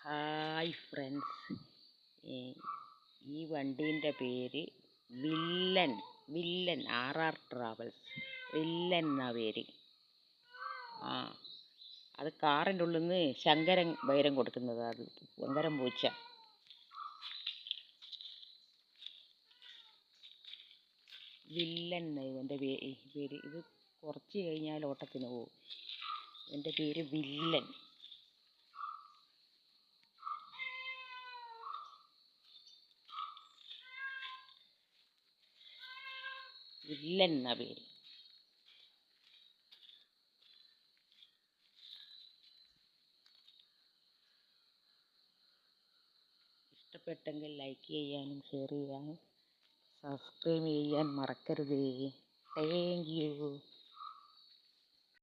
Hi friends, ഈ വണ്ടീൻ്റെ പേര് villain. Villain RR travels villain എന്നാ പേര്. അത് കാറിൻ്റെ ഉള്ളിൽ നിന്ന് ശങ്കരൻ ബൈരം കൊടുക്കുന്നത്. അത് ശങ്കരൻ പൂച്ച. വില്ലൻ എൻ്റെ പേര്. ഇത് കുറച്ച് കഴിഞ്ഞാൽ ഓട്ടത്തിന് പോകും. എൻ്റെ പേര് വില്ലൻ. വില്ലൻ എന്നാ പേര്. ഇഷ്ടപ്പെട്ടെങ്കിൽ ലൈക്ക് ചെയ്യാനും ഷെയർ ചെയ്യാനും സബ്സ്ക്രൈബ് ചെയ്യാൻ മറക്കരുതേ. Thank you.